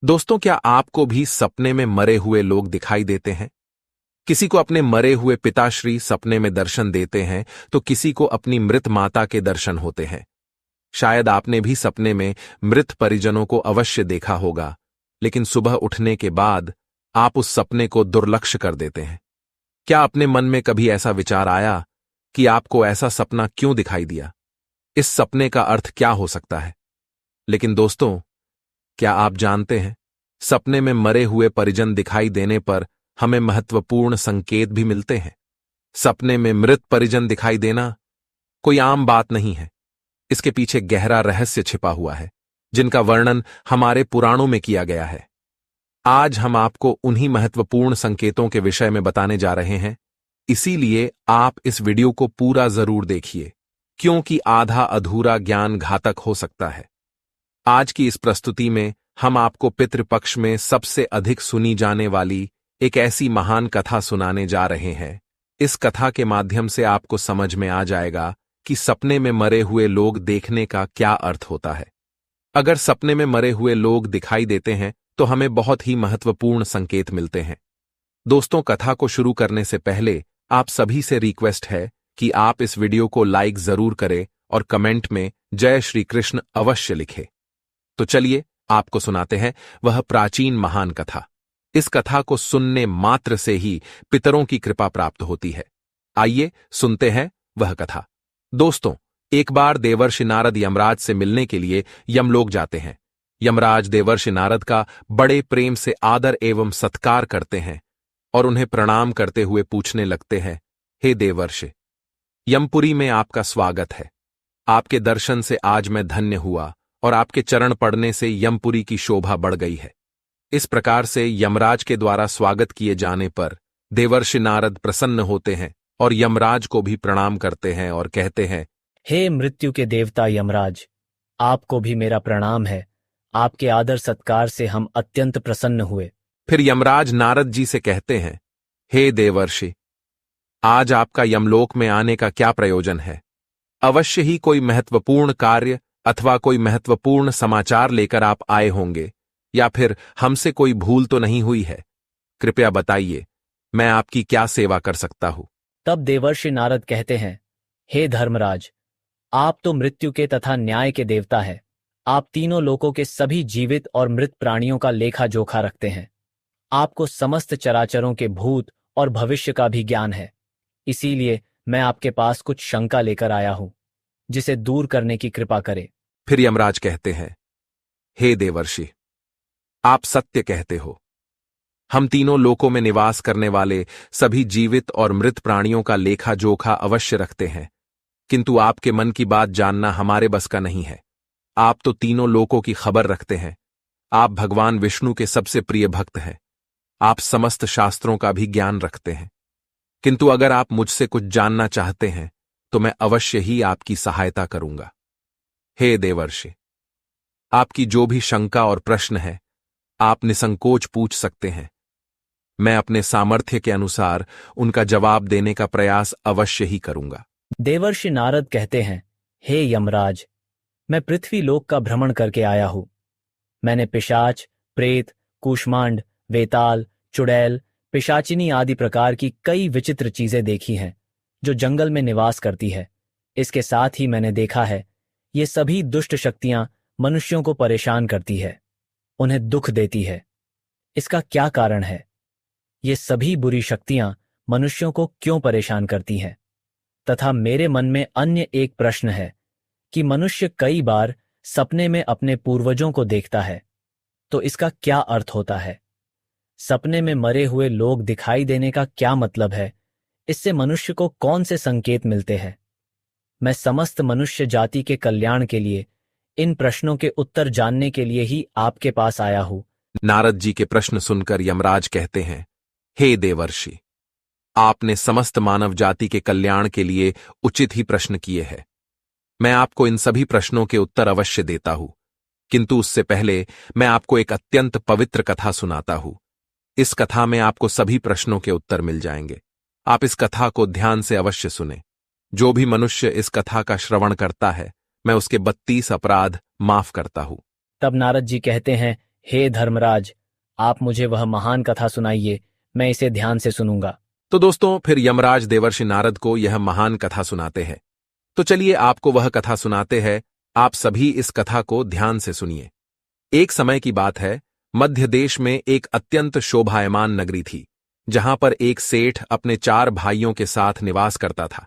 दोस्तों, क्या आपको भी सपने में मरे हुए लोग दिखाई देते हैं? किसी को अपने मरे हुए पिताश्री सपने में दर्शन देते हैं, तो किसी को अपनी मृत माता के दर्शन होते हैं। शायद आपने भी सपने में मृत परिजनों को अवश्य देखा होगा, लेकिन सुबह उठने के बाद आप उस सपने को दुर्लक्ष्य कर देते हैं। क्या अपने मन में कभी ऐसा विचार आया कि आपको ऐसा सपना क्यों दिखाई दिया? इस सपने का अर्थ क्या हो सकता है? लेकिन दोस्तों, क्या आप जानते हैं, सपने में मरे हुए परिजन दिखाई देने पर हमें महत्वपूर्ण संकेत भी मिलते हैं। सपने में मृत परिजन दिखाई देना कोई आम बात नहीं है। इसके पीछे गहरा रहस्य छिपा हुआ है, जिनका वर्णन हमारे पुराणों में किया गया है। आज हम आपको उन्हीं महत्वपूर्ण संकेतों के विषय में बताने जा रहे हैं, इसीलिए आप इस वीडियो को पूरा जरूर देखिए, क्योंकि आधा अधूरा ज्ञान घातक हो सकता है। आज की इस प्रस्तुति में हम आपको पितृपक्ष में सबसे अधिक सुनी जाने वाली एक ऐसी महान कथा सुनाने जा रहे हैं। इस कथा के माध्यम से आपको समझ में आ जाएगा कि सपने में मरे हुए लोग देखने का क्या अर्थ होता है। अगर सपने में मरे हुए लोग दिखाई देते हैं तो हमें बहुत ही महत्वपूर्ण संकेत मिलते हैं। दोस्तों, कथा को शुरू करने से पहले आप सभी से रिक्वेस्ट है कि आप इस वीडियो को लाइक जरूर करें और कमेंट में जय श्री कृष्ण अवश्य लिखें। तो चलिए आपको सुनाते हैं वह प्राचीन महान कथा। इस कथा को सुनने मात्र से ही पितरों की कृपा प्राप्त होती है। आइए सुनते हैं वह कथा। दोस्तों, एक बार देवर्षि नारद यमराज से मिलने के लिए यमलोक जाते हैं। यमराज देवर्षि नारद का बड़े प्रेम से आदर एवं सत्कार करते हैं और उन्हें प्रणाम करते हुए पूछने लगते हैं, हे देवर्षि, यमपुरी में आपका स्वागत है। आपके दर्शन से आज मैं धन्य हुआ और आपके चरण पड़ने से यमपुरी की शोभा बढ़ गई है। इस प्रकार से यमराज के द्वारा स्वागत किए जाने पर देवर्षि नारद प्रसन्न होते हैं और यमराज को भी प्रणाम करते हैं और कहते हैं, हे मृत्यु के देवता यमराज, आपको भी मेरा प्रणाम है। आपके आदर सत्कार से हम अत्यंत प्रसन्न हुए। फिर यमराज नारद जी से कहते हैं, हे देवर्षि, आज आपका यमलोक में आने का क्या प्रयोजन है? अवश्य ही कोई महत्वपूर्ण कार्य अथवा कोई महत्वपूर्ण समाचार लेकर आप आए होंगे, या फिर हमसे कोई भूल तो नहीं हुई है? कृपया बताइए, मैं आपकी क्या सेवा कर सकता हूं? तब देवर्षि नारद कहते हैं, हे धर्मराज, आप तो मृत्यु के तथा न्याय के देवता हैं। आप तीनों लोकों के सभी जीवित और मृत प्राणियों का लेखा जोखा रखते हैं। आपको समस्त चराचरों के भूत और भविष्य का भी ज्ञान है। इसीलिए मैं आपके पास कुछ शंका लेकर आया हूं, जिसे दूर करने की कृपा करे। फिर यमराज कहते हैं, हे देवर्षि, आप सत्य कहते हो। हम तीनों लोकों में निवास करने वाले सभी जीवित और मृत प्राणियों का लेखा जोखा अवश्य रखते हैं, किंतु आपके मन की बात जानना हमारे बस का नहीं है। आप तो तीनों लोकों की खबर रखते हैं। आप भगवान विष्णु के सबसे प्रिय भक्त हैं। आप समस्त शास्त्रों का भी ज्ञान रखते हैं, किंतु अगर आप मुझसे कुछ जानना चाहते हैं तो मैं अवश्य ही आपकी सहायता करूंगा। हे देवर्षि, आपकी जो भी शंका और प्रश्न है, आप निसंकोच पूछ सकते हैं। मैं अपने सामर्थ्य के अनुसार उनका जवाब देने का प्रयास अवश्य ही करूंगा। देवर्षि नारद कहते हैं, हे यमराज, मैं पृथ्वी लोक का भ्रमण करके आया हूं। मैंने पिशाच, प्रेत, कूष्मांड, वेताल, चुड़ैल, पिशाचिनी आदि प्रकार की कई विचित्र चीजें देखी हैं, जो जंगल में निवास करती है। इसके साथ ही मैंने देखा है, ये सभी दुष्ट शक्तियां मनुष्यों को परेशान करती है, उन्हें दुख देती है। इसका क्या कारण है? ये सभी बुरी शक्तियां मनुष्यों को क्यों परेशान करती हैं? तथा मेरे मन में अन्य एक प्रश्न है कि मनुष्य कई बार सपने में अपने पूर्वजों को देखता है, तो इसका क्या अर्थ होता है? सपने में मरे हुए लोग दिखाई देने का क्या मतलब है? इससे मनुष्य को कौन से संकेत मिलते हैं? मैं समस्त मनुष्य जाति के कल्याण के लिए इन प्रश्नों के उत्तर जानने के लिए ही आपके पास आया हूं। नारद जी के प्रश्न सुनकर यमराज कहते हैं, हे देवर्षि, आपने समस्त मानव जाति के कल्याण के लिए उचित ही प्रश्न किए हैं। मैं आपको इन सभी प्रश्नों के उत्तर अवश्य देता हूं, किंतु उससे पहले मैं आपको एक अत्यंत पवित्र कथा सुनाता हूं। इस कथा में आपको सभी प्रश्नों के उत्तर मिल जाएंगे। आप इस कथा को ध्यान से अवश्य सुने। जो भी मनुष्य इस कथा का श्रवण करता है, मैं उसके 32 अपराध माफ करता हूं। तब नारद जी कहते हैं, हे धर्मराज, आप मुझे वह महान कथा सुनाइए, मैं इसे ध्यान से सुनूंगा। तो दोस्तों, फिर यमराज देवर्षि नारद को यह महान कथा सुनाते हैं। तो चलिए आपको वह कथा सुनाते हैं। आप सभी इस कथा को ध्यान से सुनिए। एक समय की बात है, मध्य देश में एक अत्यंत शोभायमान नगरी थी, जहां पर एक सेठ अपने 4 भाइयों के साथ निवास करता था।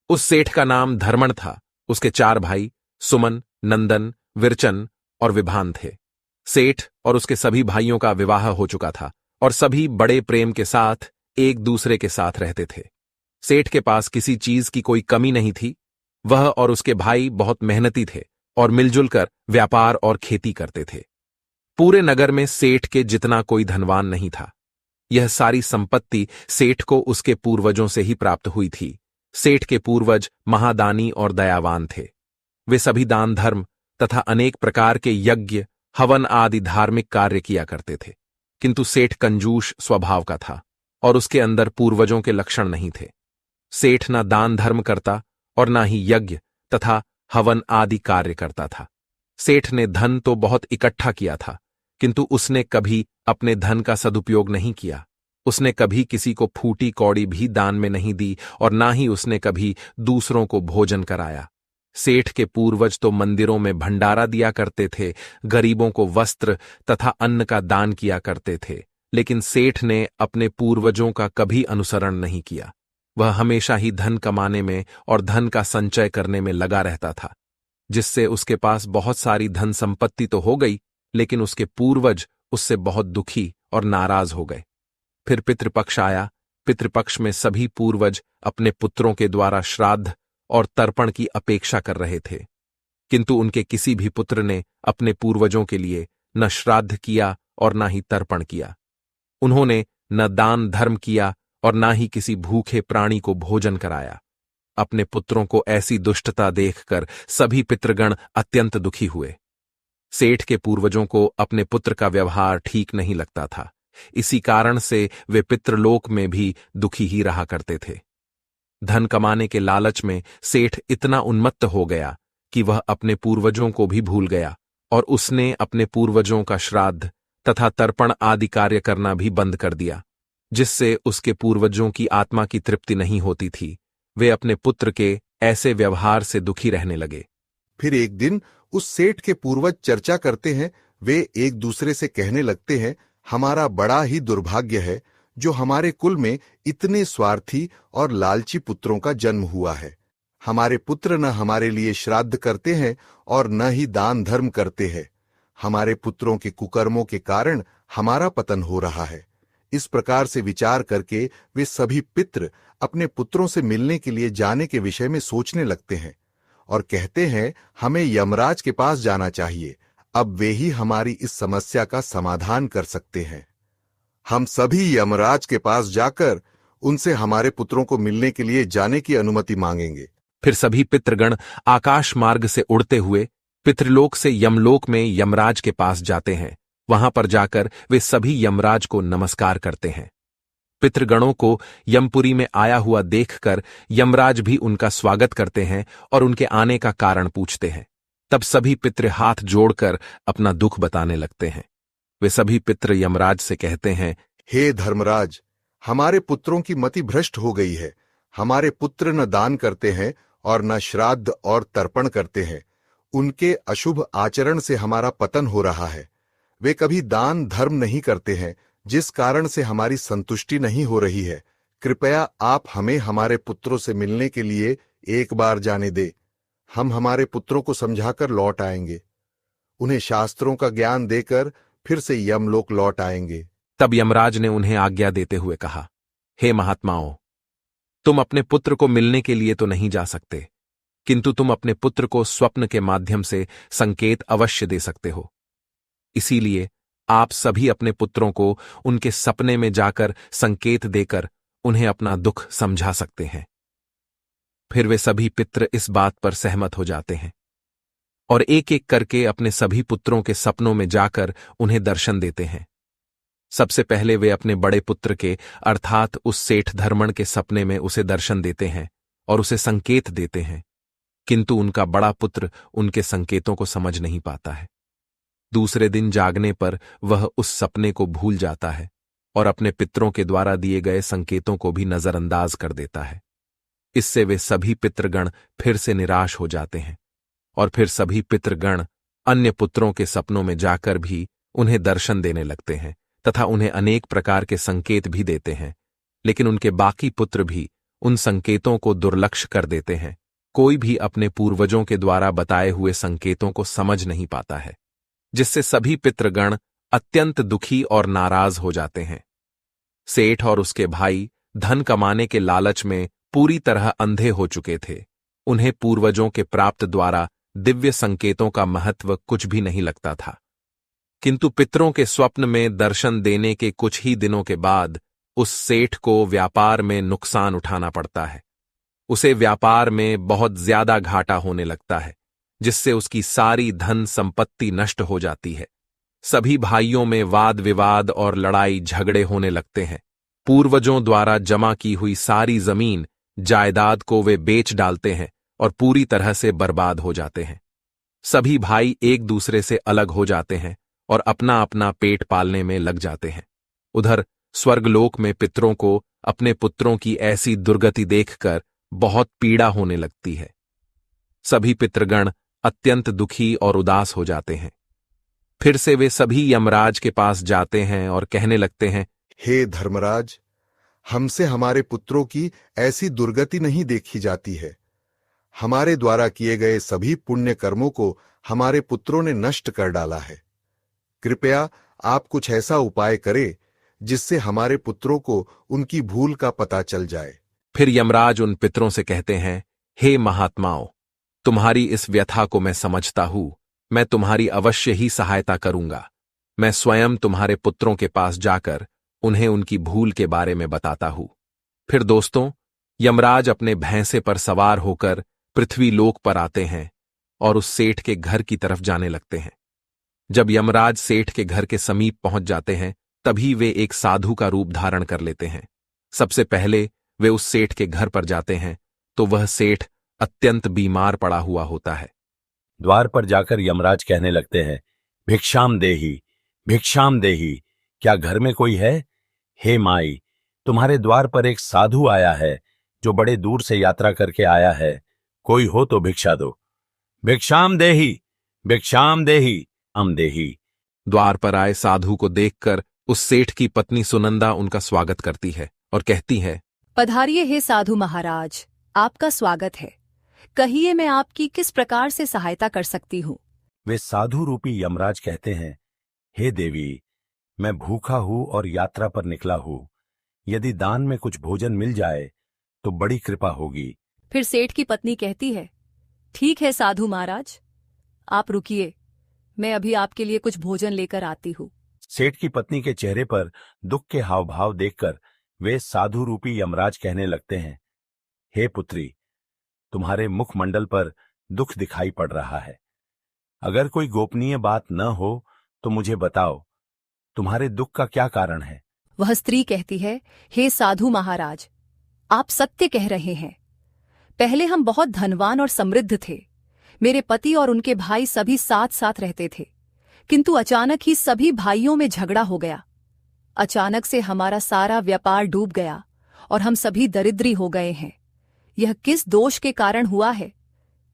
उस सेठ का नाम धर्मण था। उसके 4 भाई सुमन, नंदन, विरचन और विभान थे। सेठ और उसके सभी भाइयों का विवाह हो चुका था और सभी बड़े प्रेम के साथ एक दूसरे के साथ रहते थे। सेठ के पास किसी चीज की कोई कमी नहीं थी। वह और उसके भाई बहुत मेहनती थे और मिलजुल कर व्यापार और खेती करते थे। पूरे नगर में सेठ के जितना कोई धनवान नहीं था। यह सारी संपत्ति सेठ को उसके पूर्वजों से ही प्राप्त हुई थी। सेठ के पूर्वज महादानी और दयावान थे। वे सभी दान धर्म तथा अनेक प्रकार के यज्ञ, हवन आदि धार्मिक कार्य किया करते थे। किंतु सेठ कंजूस स्वभाव का था और उसके अंदर पूर्वजों के लक्षण नहीं थे। सेठ न दान धर्म करता और न ही यज्ञ तथा हवन आदि कार्य करता था। सेठ ने धन तो बहुत इकट्ठा किया था, किंतु उसने कभी अपने धन का सदुपयोग नहीं किया। उसने कभी किसी को फूटी कौड़ी भी दान में नहीं दी और ना ही उसने कभी दूसरों को भोजन कराया। सेठ के पूर्वज तो मंदिरों में भंडारा दिया करते थे, गरीबों को वस्त्र तथा अन्न का दान किया करते थे, लेकिन सेठ ने अपने पूर्वजों का कभी अनुसरण नहीं किया। वह हमेशा ही धन कमाने में और धन का संचय करने में लगा रहता था, जिससे उसके पास बहुत सारी धन संपत्ति तो हो गई, लेकिन उसके पूर्वज उससे बहुत दुखी और नाराज हो गए। फिर पितृपक्ष आया। पितृपक्ष में सभी पूर्वज अपने पुत्रों के द्वारा श्राद्ध और तर्पण की अपेक्षा कर रहे थे, किंतु उनके किसी भी पुत्र ने अपने पूर्वजों के लिए न श्राद्ध किया और न ही तर्पण किया। उन्होंने न दान धर्म किया और न ही किसी भूखे प्राणी को भोजन कराया। अपने पुत्रों को ऐसी दुष्टता देखकर सभी पितृगण अत्यंत दुखी हुए। सेठ के पूर्वजों को अपने पुत्र का व्यवहार ठीक नहीं लगता था। इसी कारण से वे पितृलोक में भी दुखी ही रहा करते थे। धन कमाने के लालच में सेठ इतना उन्मत्त हो गया कि वह अपने पूर्वजों को भी भूल गया और उसने अपने पूर्वजों का श्राद्ध तथा तर्पण आदि कार्य करना भी बंद कर दिया, जिससे उसके पूर्वजों की आत्मा की तृप्ति नहीं होती थी। वे अपने पुत्र के ऐसे व्यवहार से दुखी रहने लगे। फिर एक दिन उस सेठ के पूर्वज चर्चा करते हैं। वे एक दूसरे से कहने लगते हैं, हमारा बड़ा ही दुर्भाग्य है जो हमारे कुल में इतने स्वार्थी और लालची पुत्रों का जन्म हुआ है। हमारे पुत्र न हमारे लिए श्राद्ध करते हैं और न ही दान धर्म करते हैं। हमारे पुत्रों के कुकर्मों के कारण हमारा पतन हो रहा है। इस प्रकार से विचार करके वे सभी पितृ अपने पुत्रों से मिलने के लिए जाने के विषय में सोचने लगते हैं और कहते हैं, हमें यमराज के पास जाना चाहिए। अब वे ही हमारी इस समस्या का समाधान कर सकते हैं। हम सभी यमराज के पास जाकर उनसे हमारे पुत्रों को मिलने के लिए जाने की अनुमति मांगेंगे। फिर सभी पितृगण आकाश मार्ग से उड़ते हुए पितृलोक से यमलोक में यमराज के पास जाते हैं। वहां पर जाकर वे सभी यमराज को नमस्कार करते हैं। पितृगणों को यमपुरी में आया हुआ देखकर यमराज भी उनका स्वागत करते हैं और उनके आने का कारण पूछते हैं। तब सभी पितृ हाथ जोड़कर अपना दुख बताने लगते हैं। वे सभी पितृ यमराज से कहते हैं, हे धर्मराज, हमारे पुत्रों की मति भ्रष्ट हो गई है। हमारे पुत्र न दान करते हैं और न श्राद्ध और तर्पण करते हैं। उनके अशुभ आचरण से हमारा पतन हो रहा है। वे कभी दान धर्म नहीं करते हैं, जिस कारण से हमारी संतुष्टि नहीं हो रही है। कृपया आप हमें हमारे पुत्रों से मिलने के लिए एक बार जाने दे। हम हमारे पुत्रों को समझाकर लौट आएंगे। उन्हें शास्त्रों का ज्ञान देकर फिर से यमलोक लौट आएंगे। तब यमराज ने उन्हें आज्ञा देते हुए कहा, हे महात्माओं, तुम अपने पुत्र को मिलने के लिए तो नहीं जा सकते, किंतु तुम अपने पुत्र को स्वप्न के माध्यम से संकेत अवश्य दे सकते हो। इसीलिए आप सभी अपने पुत्रों को उनके सपने में जाकर संकेत देकर उन्हें अपना दुख समझा सकते हैं। फिर वे सभी पितृ इस बात पर सहमत हो जाते हैं और एक एक करके अपने सभी पुत्रों के सपनों में जाकर उन्हें दर्शन देते हैं। सबसे पहले वे अपने बड़े पुत्र के अर्थात उस सेठ धर्मण के सपने में उसे दर्शन देते हैं और उसे संकेत देते हैं, किंतु उनका बड़ा पुत्र उनके संकेतों को समझ नहीं पाता है। दूसरे दिन जागने पर वह उस सपने को भूल जाता है और अपने पितरों के द्वारा दिए गए संकेतों को भी नजरअंदाज कर देता है। इससे वे सभी पितृगण फिर से निराश हो जाते हैं और फिर सभी पितृगण अन्य पुत्रों के सपनों में जाकर भी उन्हें दर्शन देने लगते हैं तथा उन्हें अनेक प्रकार के संकेत भी देते हैं, लेकिन उनके बाकी पुत्र भी उन संकेतों को दुर्लक्ष्य कर देते हैं। कोई भी अपने पूर्वजों के द्वारा बताए हुए संकेतों को समझ नहीं पाता है, जिससे सभी पितृगण अत्यंत दुखी और नाराज हो जाते हैं। सेठ और उसके भाई धन कमाने के लालच में पूरी तरह अंधे हो चुके थे। उन्हें पूर्वजों के प्राप्त द्वारा दिव्य संकेतों का महत्व कुछ भी नहीं लगता था, किंतु पितरों के स्वप्न में दर्शन देने के कुछ ही दिनों के बाद उस सेठ को व्यापार में नुकसान उठाना पड़ता है। उसे व्यापार में बहुत ज्यादा घाटा होने लगता है, जिससे उसकी सारी धन संपत्ति नष्ट हो जाती है। सभी भाइयों में वाद विवाद और लड़ाई झगड़े होने लगते हैं। पूर्वजों द्वारा जमा की हुई सारी जमीन जायदाद को वे बेच डालते हैं और पूरी तरह से बर्बाद हो जाते हैं। सभी भाई एक दूसरे से अलग हो जाते हैं और अपना अपना पेट पालने में लग जाते हैं। उधर स्वर्गलोक में पितरों को अपने पुत्रों की ऐसी दुर्गति देखकर बहुत पीड़ा होने लगती है। सभी पितृगण अत्यंत दुखी और उदास हो जाते हैं। फिर से वे सभी यमराज के पास जाते हैं और कहने लगते हैं, हे धर्मराज, हमसे हमारे पुत्रों की ऐसी दुर्गति नहीं देखी जाती है। हमारे द्वारा किए गए सभी पुण्य कर्मों को हमारे पुत्रों ने नष्ट कर डाला है। कृपया आप कुछ ऐसा उपाय करें जिससे हमारे पुत्रों को उनकी भूल का पता चल जाए। फिर यमराज उन पितरों से कहते हैं, हे महात्माओं, तुम्हारी इस व्यथा को मैं समझता हूं। मैं तुम्हारी अवश्य ही सहायता करूंगा। मैं स्वयं तुम्हारे पुत्रों के पास जाकर उन्हें उनकी भूल के बारे में बताता हूं। फिर दोस्तों, यमराज अपने भैंसे पर सवार होकर पृथ्वी लोक पर आते हैं और उस सेठ के घर की तरफ जाने लगते हैं। जब यमराज सेठ के घर के समीप पहुंच जाते हैं, तभी वे एक साधु का रूप धारण कर लेते हैं। सबसे पहले वे उस सेठ के घर पर जाते हैं तो वह सेठ अत्यंत बीमार पड़ा हुआ होता है। द्वार पर जाकर यमराज कहने लगते हैं, भिक्षाम देही, भिक्षाम देही, क्या घर में कोई है? हे माई, तुम्हारे द्वार पर एक साधु आया है जो बड़े दूर से यात्रा करके आया है। कोई हो तो भिक्षा दो। भिक्षाम देही, भिक्षाम देही, हम देही। द्वार पर आए साधु को देखकर उस सेठ की पत्नी सुनंदा उनका स्वागत करती है और कहती है, पधारिए हे साधु महाराज, आपका स्वागत है। कहिए मैं आपकी किस प्रकार से सहायता कर सकती हूँ? वे साधु रूपी यमराज कहते हैं, हे देवी, मैं भूखा हूं और यात्रा पर निकला हूं। यदि दान में कुछ भोजन मिल जाए तो बड़ी कृपा होगी। फिर सेठ की पत्नी कहती है, ठीक है साधु महाराज, आप रुकिए, मैं अभी आपके लिए कुछ भोजन लेकर आती हूँ। सेठ की पत्नी के चेहरे पर दुख के हाव भाव देखकर वे साधु रूपी यमराज कहने लगते हैं, हे पुत्री, तुम्हारे मुखमंडल पर दुख दिखाई पड़ रहा है। अगर कोई गोपनीय बात न हो तो मुझे बताओ, तुम्हारे दुख का क्या कारण है? वह स्त्री कहती है, हे साधु महाराज, आप सत्य कह रहे हैं। पहले हम बहुत धनवान और समृद्ध थे। मेरे पति और उनके भाई सभी साथ साथ रहते थे, किंतु अचानक ही सभी भाइयों में झगड़ा हो गया। अचानक से हमारा सारा व्यापार डूब गया और हम सभी दरिद्री हो गए हैं। यह किस दोष के कारण हुआ है?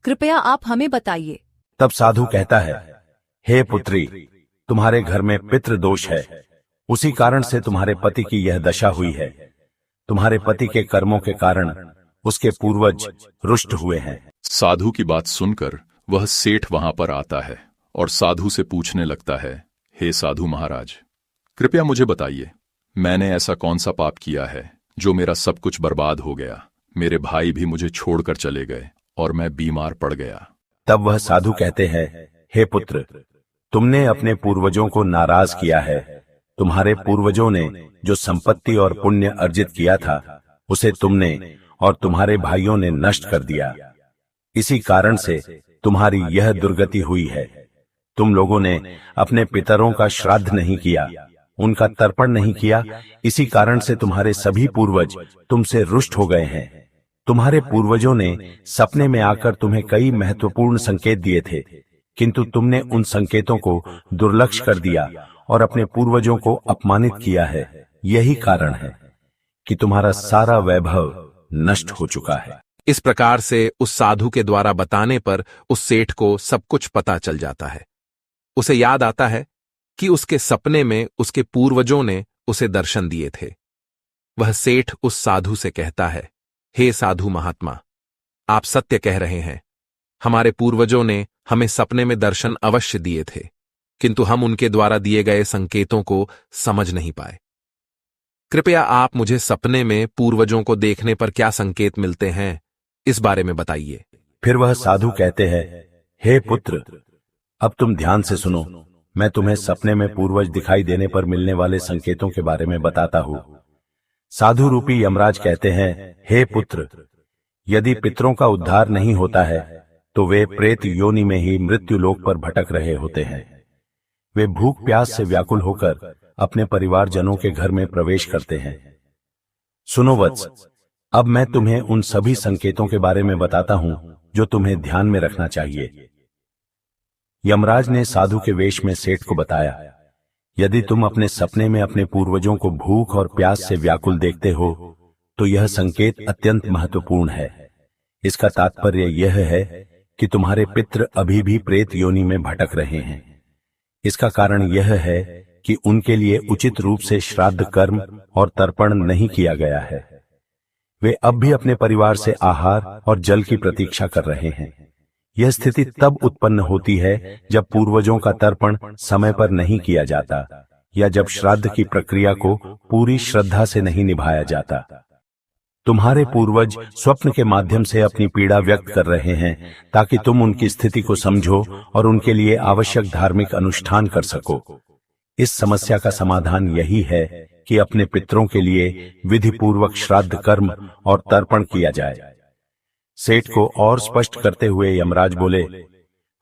कृपया आप हमें बताइए। तब साधु कहता है, हे पुत्री, तुम्हारे घर में पितृ दोष है। उसी कारण से तुम्हारे पति की यह दशा हुई है। तुम्हारे पति के कर्मों के कारण उसके पूर्वज रुष्ट हुए हैं। साधु की बात सुनकर वह सेठ वहां पर आता है और साधु से पूछने लगता है, हे साधु महाराज, कृपया मुझे बताइए, मैंने ऐसा कौन सा पाप किया है जो मेरा सब कुछ बर्बाद हो गया? मेरे भाई भी मुझे छोड़कर चले गए और मैं बीमार पड़ गया। तब वह साधु कहते हैं, हे पुत्र, तुमने अपने पूर्वजों को नाराज किया है। तुम्हारे पूर्वजों ने जो संपत्ति और पुण्य अर्जित किया था, उसे तुमने और तुम्हारे भाइयों ने नष्ट कर दिया। इसी कारण से तुम्हारी यह दुर्गति हुई है। तुम लोगों ने अपने पितरों का श्राद्ध नहीं किया, उनका तर्पण नहीं किया। इसी कारण से तुम्हारे सभी पूर्वज तुमसे रुष्ट हो गए हैं। तुम्हारे पूर्वजों ने सपने में आकर तुम्हें कई महत्वपूर्ण संकेत दिए थे, किंतु तुमने उन संकेतों को दुर्लक्ष्य कर दिया और अपने पूर्वजों को अपमानित किया है। यही कारण है कि तुम्हारा सारा वैभव नष्ट हो चुका है। इस प्रकार से उस साधु के द्वारा बताने पर उस सेठ को सब कुछ पता चल जाता है। उसे याद आता है कि उसके सपने में उसके पूर्वजों ने उसे दर्शन दिए थे। वह सेठ उस साधु से कहता है, हे साधु महात्मा, आप सत्य कह रहे हैं। हमारे पूर्वजों ने हमें सपने में दर्शन अवश्य दिए थे, किंतु हम उनके द्वारा दिए गए संकेतों को समझ नहीं पाए। कृपया आप मुझे सपने में पूर्वजों को देखने पर क्या संकेत मिलते हैं, इस बारे में बताइए। फिर वह साधु कहते हैं, हे पुत्र, अब तुम ध्यान से सुनो। मैं तुम्हें सपने में पूर्वज दिखाई देने पर मिलने वाले संकेतों के बारे में बताता हूं। साधु रूपी यमराज कहते हैं, हे पुत्र, यदि पितरों का उद्धार नहीं होता है तो वे प्रेत योनि में ही मृत्यु लोक पर भटक रहे होते हैं। वे भूख प्यास से व्याकुल होकर अपने परिवारजनों के घर में प्रवेश करते हैं। सुनो वत्स, अब मैं तुम्हें उन सभी संकेतों के बारे में बताता हूं जो तुम्हें ध्यान में रखना चाहिए। यमराज ने साधु के वेश में सेठ को बताया, यदि तुम अपने सपने में अपने पूर्वजों को भूख और प्यास से व्याकुल देखते हो तो यह संकेत अत्यंत महत्वपूर्ण है। इसका तात्पर्य यह है कि तुम्हारे पितृ अभी भी प्रेत योनि में भटक रहे हैं। इसका कारण यह है कि उनके लिए उचित रूप से श्राद्ध कर्म और तर्पण नहीं किया गया है। वे अब भी अपने परिवार से आहार और जल की प्रतीक्षा कर रहे हैं। यह स्थिति तब उत्पन्न होती है जब पूर्वजों का तर्पण समय पर नहीं किया जाता या जब श्राद्ध की प्रक्रिया को पूरी श्रद्धा से नहीं निभाया जाता। तुम्हारे पूर्वज स्वप्न के माध्यम से अपनी पीड़ा व्यक्त कर रहे हैं ताकि तुम उनकी स्थिति को समझो और उनके लिए आवश्यक धार्मिक अनुष्ठान कर सको। इस समस्या का समाधान यही है कि अपने पितरों के लिए विधि पूर्वक श्राद्ध कर्म और तर्पण किया जाए। सेठ को और स्पष्ट करते हुए यमराज बोले,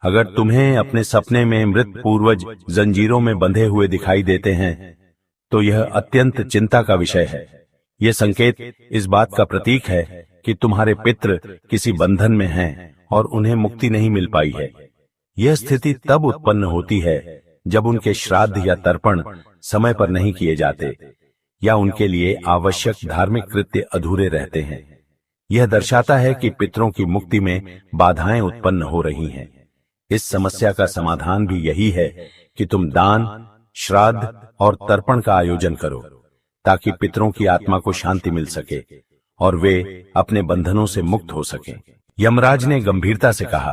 अगर तुम्हें अपने सपने में मृत पूर्वज जंजीरों में बंधे हुए दिखाई देते हैं तो यह अत्यंत चिंता का विषय है। यह संकेत इस बात का प्रतीक है कि तुम्हारे पितृ किसी बंधन में हैं और उन्हें मुक्ति नहीं मिल पाई है। यह स्थिति तब उत्पन्न होती है जब उनके श्राद्ध या तर्पण समय पर नहीं किए जाते या उनके लिए आवश्यक धार्मिक कृत्य अधूरे रहते हैं। यह दर्शाता है कि पितरों की मुक्ति में बाधाएं उत्पन्न हो रही हैं। इस समस्या का समाधान भी यही है कि तुम दान, श्राद्ध और तर्पण का आयोजन करो ताकि पितरों की आत्मा को शांति मिल सके और वे अपने बंधनों से मुक्त हो सकें। यमराज ने गंभीरता से कहा,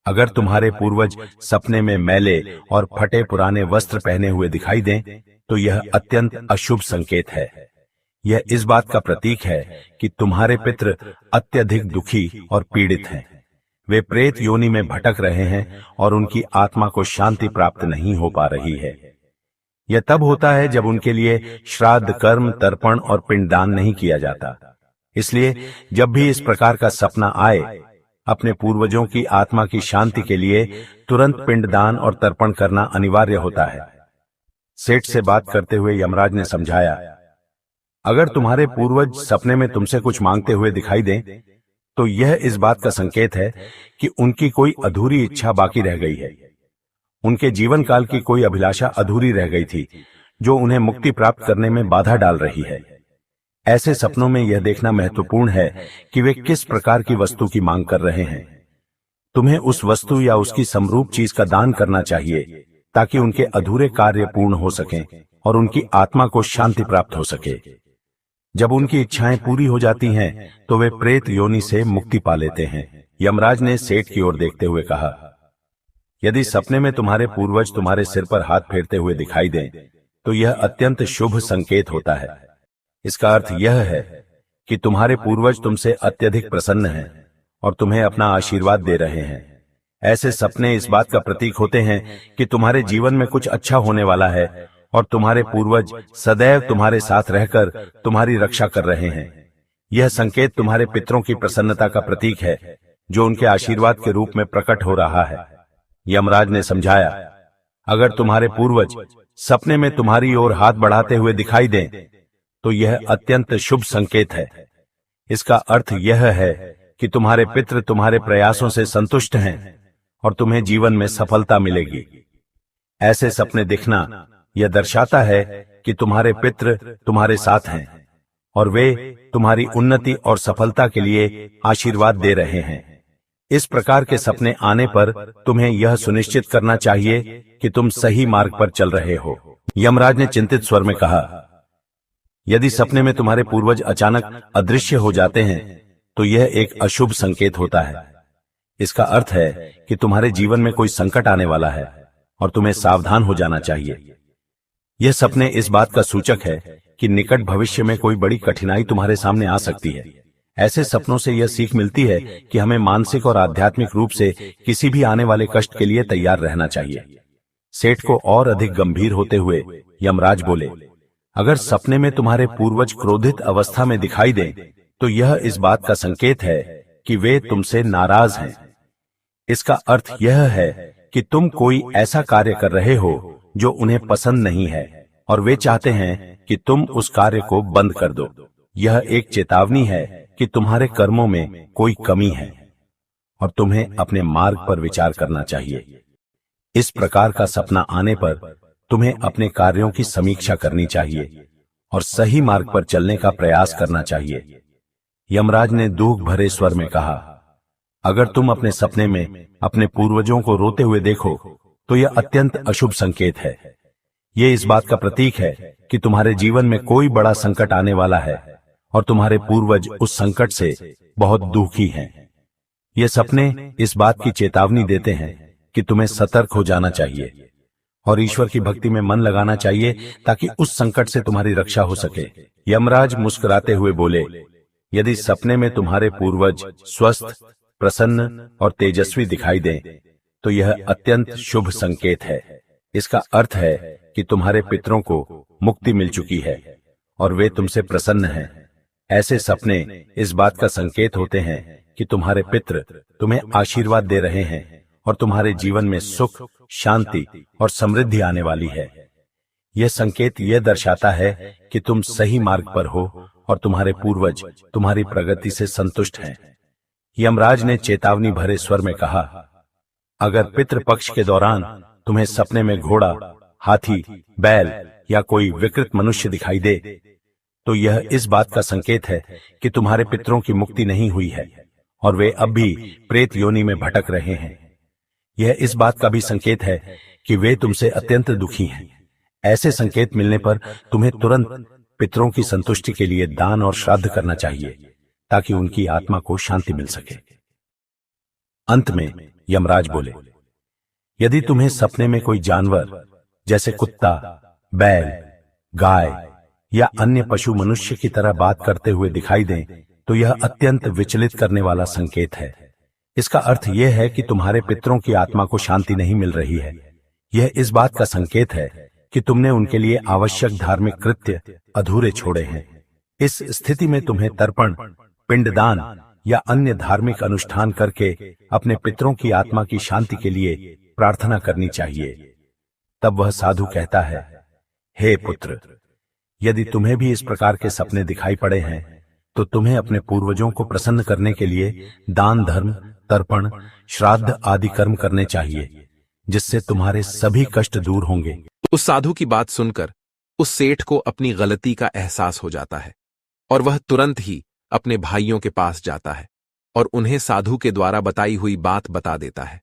अगर तुम्हारे पूर्वज सपने में मैले और फटे पुराने वस्त्र पहने हुए दिखाई दें तो यह अत्यंत अशुभ संकेत है। यह इस बात का प्रतीक है कि तुम्हारे पितृ अत्यधिक दुखी और पीड़ित हैं। वे प्रेत योनि में भटक रहे हैं और उनकी आत्मा को शांति प्राप्त नहीं हो पा रही है। यह तब होता है जब उनके लिए श्राद्ध कर्म, तर्पण और पिंडदान नहीं किया जाता। इसलिए जब भी इस प्रकार का सपना आए, अपने पूर्वजों की आत्मा की शांति के लिए तुरंत पिंडदान और तर्पण करना अनिवार्य होता है। सेठ से बात करते हुए यमराज ने समझाया, अगर तुम्हारे पूर्वज सपने में तुमसे कुछ मांगते हुए दिखाई दें तो यह इस बात का संकेत है कि उनकी कोई अधूरी इच्छा बाकी रह गई है। उनके जीवन काल की कोई अभिलाषा अधूरी रह गई थी जो उन्हें मुक्ति प्राप्त करने में बाधा डाल रही है। ऐसे सपनों में यह देखना महत्वपूर्ण है कि वे किस प्रकार की वस्तु की मांग कर रहे हैं। तुम्हें उस वस्तु या उसकी समरूप चीज का दान करना चाहिए ताकि उनके अधूरे कार्य पूर्ण हो सकें और उनकी आत्मा को शांति प्राप्त हो सके। जब उनकी इच्छाएं पूरी हो जाती हैं तो वे प्रेत योनि से मुक्ति पा लेते हैं। यमराज ने सेठ की ओर देखते हुए कहा, यदि सपने में तुम्हारे पूर्वज तुम्हारे सिर पर हाथ फेरते हुए दिखाई दें तो यह अत्यंत शुभ संकेत होता है। इसका अर्थ यह है कि तुम्हारे पूर्वज तुमसे अत्यधिक प्रसन्न हैं और तुम्हें अपना आशीर्वाद दे रहे हैं। ऐसे सपने इस बात का प्रतीक होते हैं कि तुम्हारे जीवन में कुछ अच्छा होने वाला है और तुम्हारे पूर्वज सदैव तुम्हारे साथ रहकर तुम्हारी रक्षा कर रहे हैं। यह संकेत तुम्हारे पितरों की प्रसन्नता का प्रतीक है जो उनके आशीर्वाद के रूप में प्रकट हो रहा है। यमराज ने समझाया, अगर तुम्हारे पूर्वज सपने में तुम्हारी ओर हाथ बढ़ाते हुए दिखाई दें तो यह अत्यंत शुभ संकेत है। इसका अर्थ यह है कि तुम्हारे पितृ तुम्हारे प्रयासों से संतुष्ट हैं और तुम्हें जीवन में सफलता मिलेगी। ऐसे सपने दिखना यह दर्शाता है कि तुम्हारे पितृ तुम्हारे साथ हैं और वे तुम्हारी उन्नति और सफलता के लिए आशीर्वाद दे रहे हैं। इस प्रकार के सपने आने पर तुम्हें यह सुनिश्चित करना चाहिए कि तुम सही मार्ग पर चल रहे हो। यमराज ने चिंतित स्वर में कहा, यदि सपने में तुम्हारे पूर्वज अचानक अदृश्य हो जाते हैं तो यह एक अशुभ संकेत होता है। इसका अर्थ है कि तुम्हारे जीवन में कोई संकट आने वाला है और तुम्हें सावधान हो जाना चाहिए। यह सपने इस बात का सूचक है कि निकट भविष्य में कोई बड़ी कठिनाई तुम्हारे सामने आ सकती है। ऐसे सपनों से यह सीख मिलती है कि हमें मानसिक और आध्यात्मिक रूप से किसी भी आने वाले कष्ट के लिए तैयार रहना चाहिए। सेठ को और अधिक गंभीर होते हुए यमराज बोले, अगर सपने में तुम्हारे पूर्वज क्रोधित अवस्था में दिखाई दें तो यह इस बात का संकेत है कि वे तुमसे नाराज हैं। इसका अर्थ यह है कि तुम कोई ऐसा कार्य कर रहे हो जो उन्हें पसंद नहीं है और वे चाहते हैं कि तुम उस कार्य को बंद कर दो। यह एक चेतावनी है कि तुम्हारे कर्मों में कोई कमी है और तुम्हें अपने मार्ग पर विचार करना चाहिए। इस प्रकार का सपना आने पर तुम्हें अपने कार्यों की समीक्षा करनी चाहिए और सही मार्ग पर चलने का प्रयास करना चाहिए। यमराज ने दुख भरे स्वर में कहा, अगर तुम अपने सपने में अपने पूर्वजों को रोते हुए देखो तो यह अत्यंत अशुभ संकेत है। यह इस बात का प्रतीक है कि तुम्हारे जीवन में कोई बड़ा संकट आने वाला है और तुम्हारे पूर्वज उस संकट से बहुत दुखी हैं। ये सपने इस बात की चेतावनी देते हैं कि तुम्हें सतर्क हो जाना चाहिए और ईश्वर की भक्ति में मन लगाना चाहिए ताकि उस संकट से तुम्हारी रक्षा हो सके। यमराज मुस्कुराते हुए बोले, यदि सपने में तुम्हारे पूर्वज स्वस्थ, प्रसन्न और तेजस्वी दिखाई दें तो यह अत्यंत शुभ संकेत है। इसका अर्थ है कि तुम्हारे पितरों को मुक्ति मिल चुकी है और वे तुमसे प्रसन्न हैं। ऐसे सपने इस बात का संकेत होते हैं कि तुम्हारे पितृ तुम्हें आशीर्वाद दे रहे हैं और तुम्हारे जीवन में सुख, शांति और समृद्धि आने वाली है। यह संकेत यह दर्शाता है कि तुम सही मार्ग पर हो और तुम्हारे पूर्वज तुम्हारी प्रगति से संतुष्ट हैं। यमराज ने चेतावनी भरे स्वर में कहा, अगर पितृपक्ष के दौरान तुम्हें सपने में घोड़ा, हाथी, बैल या कोई विकृत मनुष्य दिखाई दे तो यह इस बात का संकेत है कि तुम्हारे पितरों की मुक्ति नहीं हुई है और वे अब भी प्रेत योनि में भटक रहे हैं। यह इस बात का भी संकेत है कि वे तुमसे अत्यंत दुखी हैं। ऐसे संकेत मिलने पर तुम्हें तुरंत पितरों की संतुष्टि के लिए दान और श्राद्ध करना चाहिए ताकि उनकी आत्मा को शांति मिल सके। अंत में यमराज बोले, यदि तुम्हें सपने में कोई जानवर जैसे कुत्ता, बैल, गाय या अन्य पशु मनुष्य की तरह बात करते हुए दिखाई दें तो यह अत्यंत विचलित करने वाला संकेत है। इसका अर्थ यह है कि तुम्हारे पितरों की आत्मा को शांति नहीं मिल रही है। यह इस बात का संकेत है कि तुमने उनके लिए आवश्यक धार्मिक कृत्य अधूरे छोड़े हैं। इस स्थिति में तुम्हें तर्पण, पिंडदान या अन्य धार्मिक अनुष्ठान करके अपने पितरों की आत्मा की शांति के लिए प्रार्थना करनी चाहिए। तब वह साधु कहता है, हे पुत्र, यदि तुम्हें भी इस प्रकार के सपने दिखाई पड़े हैं तो तुम्हें अपने पूर्वजों को प्रसन्न करने के लिए दान, धर्म, तर्पण, श्राद्ध आदि कर्म करने चाहिए, जिससे तुम्हारे सभी कष्ट दूर होंगे। उस साधु की बात सुनकर उस सेठ को अपनी गलती का एहसास हो जाता है और वह तुरंत ही अपने भाइयों के पास जाता है और उन्हें साधु के द्वारा बताई हुई बात बता देता है।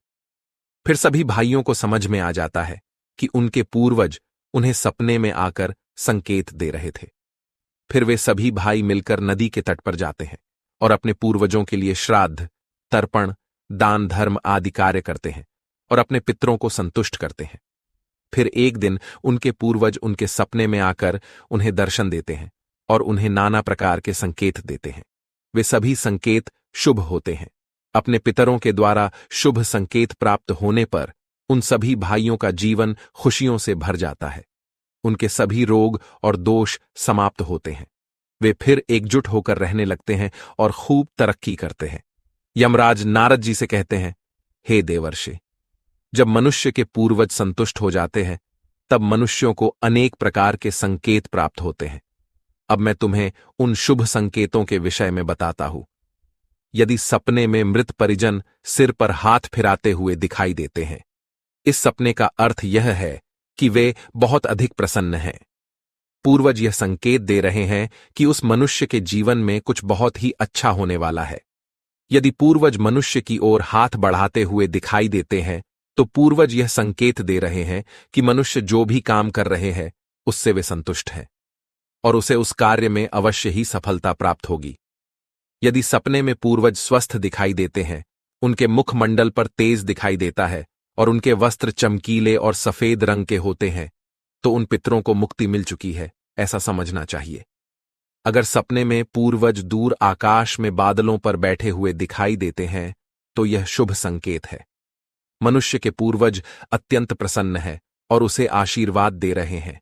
फिर सभी भाइयों को समझ में आ जाता है कि उनके पूर्वज उन्हें सपने में आकर संकेत दे रहे थे। फिर वे सभी भाई मिलकर नदी के तट पर जाते हैं और अपने पूर्वजों के लिए श्राद्ध, तर्पण, दान, धर्म आदि कार्य करते हैं और अपने पितरों को संतुष्ट करते हैं। फिर एक दिन उनके पूर्वज उनके सपने में आकर उन्हें दर्शन देते हैं और उन्हें नाना प्रकार के संकेत देते हैं। वे सभी संकेत शुभ होते हैं। अपने पितरों के द्वारा शुभ संकेत प्राप्त होने पर उन सभी भाइयों का जीवन खुशियों से भर जाता है। उनके सभी रोग और दोष समाप्त होते हैं। वे फिर एकजुट होकर रहने लगते हैं और खूब तरक्की करते हैं। यमराज नारद जी से कहते हैं, हे देवर्षि, जब मनुष्य के पूर्वज संतुष्ट हो जाते हैं तब मनुष्यों को अनेक प्रकार के संकेत प्राप्त होते हैं। अब मैं तुम्हें उन शुभ संकेतों के विषय में बताता हूं। यदि सपने में मृत परिजन सिर पर हाथ फिराते हुए दिखाई देते हैं। इस सपने का अर्थ यह है कि वे बहुत अधिक प्रसन्न हैं। पूर्वज यह संकेत दे रहे हैं कि उस मनुष्य के जीवन में कुछ बहुत ही अच्छा होने वाला है। यदि पूर्वज मनुष्य की ओर हाथ बढ़ाते हुए दिखाई देते हैं तो पूर्वज यह संकेत दे रहे हैं कि मनुष्य जो भी काम कर रहे हैं उससे वे संतुष्ट हैं और उसे उस कार्य में अवश्य ही सफलता प्राप्त होगी। यदि सपने में पूर्वज स्वस्थ दिखाई देते हैं, उनके मुखमंडल पर तेज दिखाई देता है और उनके वस्त्र चमकीले और सफेद रंग के होते हैं, तो उन पितरों को मुक्ति मिल चुकी है, ऐसा समझना चाहिए। अगर सपने में पूर्वज दूर आकाश में बादलों पर बैठे हुए दिखाई देते हैं तो यह शुभ संकेत है। मनुष्य के पूर्वज अत्यंत प्रसन्न है और उसे आशीर्वाद दे रहे हैं।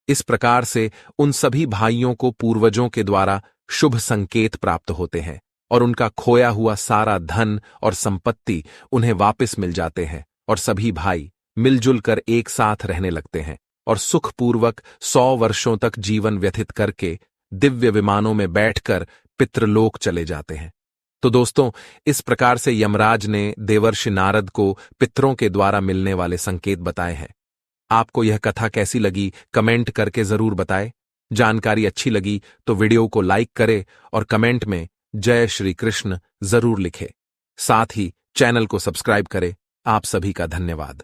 इस प्रकार से उन सभी भाइयों को पूर्वजों के द्वारा शुभ संकेत प्राप्त होते हैं और उनका खोया हुआ सारा धन और संपत्ति उन्हें वापस मिल जाते हैं और सभी भाई मिलजुल कर एक साथ रहने लगते हैं और सुखपूर्वक 100 वर्षों तक जीवन व्यतीत करके दिव्य विमानों में बैठकर पितृलोक चले जाते हैं। तो दोस्तों, इस प्रकार से यमराज ने देवर्षि नारद को पितरों के द्वारा मिलने वाले संकेत बताए हैं। आपको यह कथा कैसी लगी कमेंट करके जरूर बताएं। जानकारी अच्छी लगी तो वीडियो को लाइक करें और कमेंट में जय श्री कृष्ण जरूर लिखें। साथ ही चैनल को सब्सक्राइब करें। आप सभी का धन्यवाद।